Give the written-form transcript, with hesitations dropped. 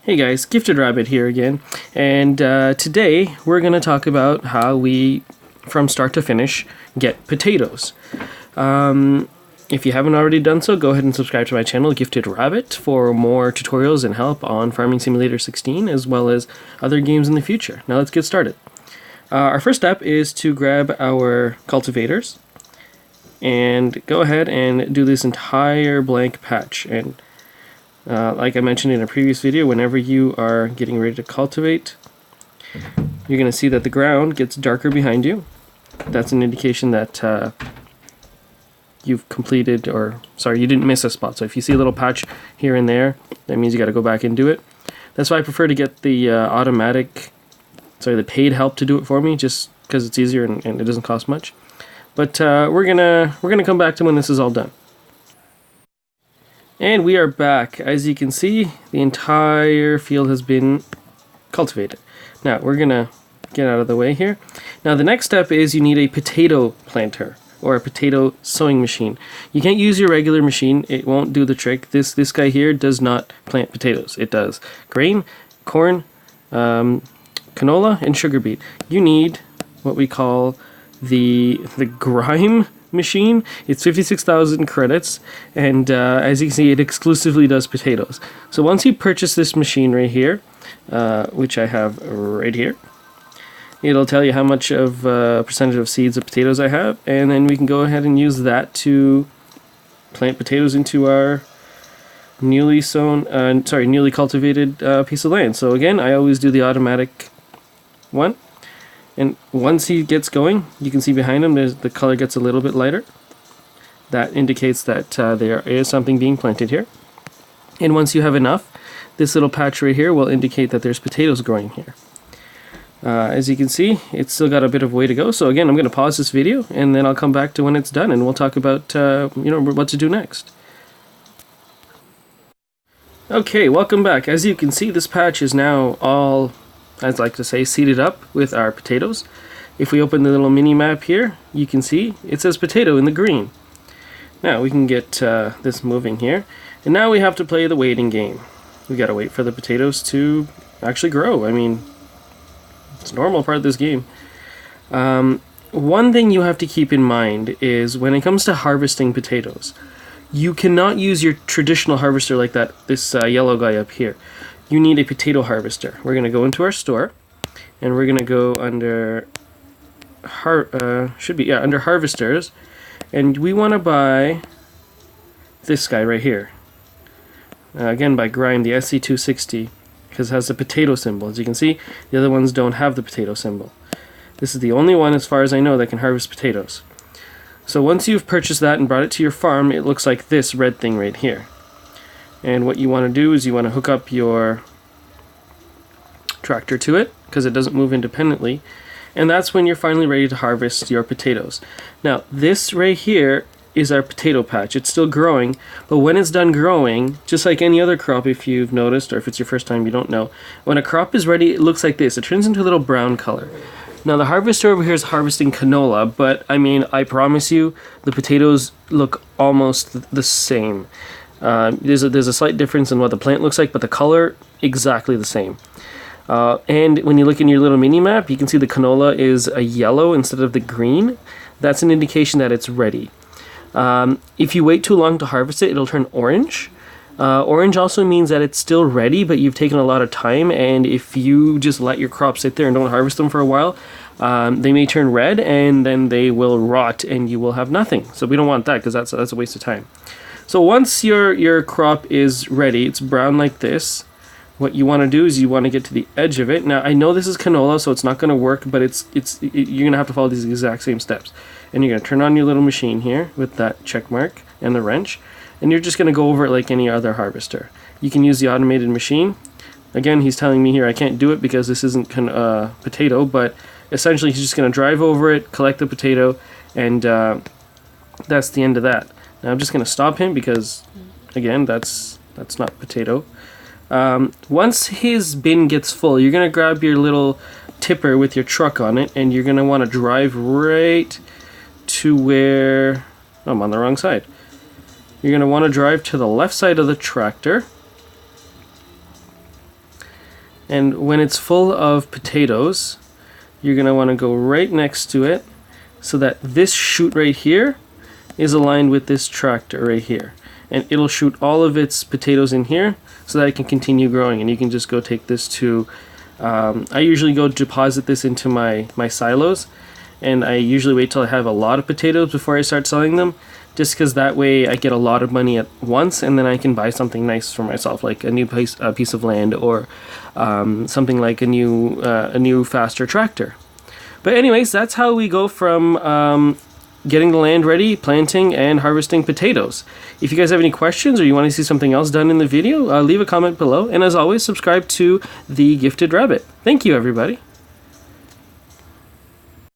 Hey guys, Gifted Rabbit here again, and today we're going to talk about how we, from start to finish, get potatoes. If you haven't already done so, go ahead and subscribe to my channel, Gifted Rabbit, for more tutorials and help on Farming Simulator 16, as well as other games in the future. Now let's get started. Our first step is to grab our cultivators, and go ahead and do this entire blank patch. And like I mentioned in a previous video, whenever you are getting ready to cultivate, you're going to see that the ground gets darker behind you. That's an indication that you've completed, or sorry, you didn't miss a spot. So if you see a little patch here and there, that means you got to go back and do it. That's why I prefer to get the the paid help to do it for me, just because it's easier and it doesn't cost much. But we're gonna come back to when this is all done. And we are back. As you can see, the entire field has been cultivated. Now, we're going to get out of the way here. Now, the next step is you need a potato planter or a potato sowing machine. You can't use your regular machine. It won't do the trick. This guy here does not plant potatoes. It does grain, corn, canola, and sugar beet. You need what we call the grime machine. It's 56,000 credits, and as you can see, it exclusively does potatoes. So once you purchase this machine right here, which I have right here, it'll tell you how much of percentage of seeds of potatoes I have, and then we can go ahead and use that to plant potatoes into our newly cultivated piece of land. So again, I always do the automatic one. And once he gets going, you can see behind him, the color gets a little bit lighter. That indicates that there is something being planted here. And once you have enough, this little patch right here will indicate that there's potatoes growing here. As you can see, it's still got a bit of way to go. So again, I'm going to pause this video, and then I'll come back to when it's done, and we'll talk about what to do next. Okay, welcome back. As you can see, this patch is now all, I'd like to say, seeded up with our potatoes. If we open the little mini map here, you can see it says potato in the green. Now we can get this moving here, and now we have to play the waiting game. We gotta wait for the potatoes to actually grow. I mean, it's a normal part of this game. One thing you have to keep in mind is when it comes to harvesting potatoes, you cannot use your traditional harvester like that, this yellow guy up here. You need a potato harvester. We're going to go into our store, and we're going to go under under harvesters, and we want to buy this guy right here. Again, by Grime, the SC260, because it has the potato symbol. As you can see, the other ones don't have the potato symbol. This is the only one, as far as I know, that can harvest potatoes. So once you've purchased that and brought it to your farm, it looks like this red thing right here. And what you want to do is you want to hook up your tractor to it, because it doesn't move independently, and that's when you're finally ready to harvest your potatoes. Now, this right here is our potato patch. It's still growing, but when it's done growing, just like any other crop, if you've noticed, or if it's your first time, you don't know, when a crop is ready, it looks like this. It turns into a little brown color. Now, the harvester over here is harvesting canola, but I mean, I promise you, the potatoes look almost the same. There's a slight difference in what the plant looks like, but the color exactly the same. And when you look in your little mini map, you can see the canola is a yellow instead of the green. That's an indication that it's ready. If you wait too long to harvest it, it'll turn orange. Orange also means that it's still ready, but you've taken a lot of time, and if you just let your crop sit there and don't harvest them for a while, they may turn red, and then they will rot, and you will have nothing. So we don't want that, because that's a waste of time. So once your crop is ready, it's brown like this, what you want to do is you want to get to the edge of it. Now, I know this is canola, so it's not going to work, but you're going to have to follow these exact same steps. And you're going to turn on your little machine here with that check mark and the wrench, and you're just going to go over it like any other harvester. You can use the automated machine. Again, he's telling me here I can't do it because this isn't potato, but essentially he's just going to drive over it, collect the potato, and that's the end of that. Now I'm just going to stop him because, again, that's not potato. Once his bin gets full, you're going to grab your little tipper with your truck on it, and you're going to want to drive right to where... Oh, I'm on the wrong side. You're going to want to drive to the left side of the tractor, And when it's full of potatoes, you're going to want to go right next to it so that this chute right here is aligned with this tractor right here. And it'll shoot all of its potatoes in here so that it can continue growing. And you can just go take this to, I usually go deposit this into my silos, and I usually wait till I have a lot of potatoes before I start selling them, just because that way I get a lot of money at once, and then I can buy something nice for myself, like a new piece of land, or something like a new faster tractor. But anyways, that's how we go from getting the land ready, planting, and harvesting potatoes. If you guys have any questions or you want to see something else done in the video, leave a comment below. And as always, subscribe to The Gifted Rabbit. Thank you, everybody.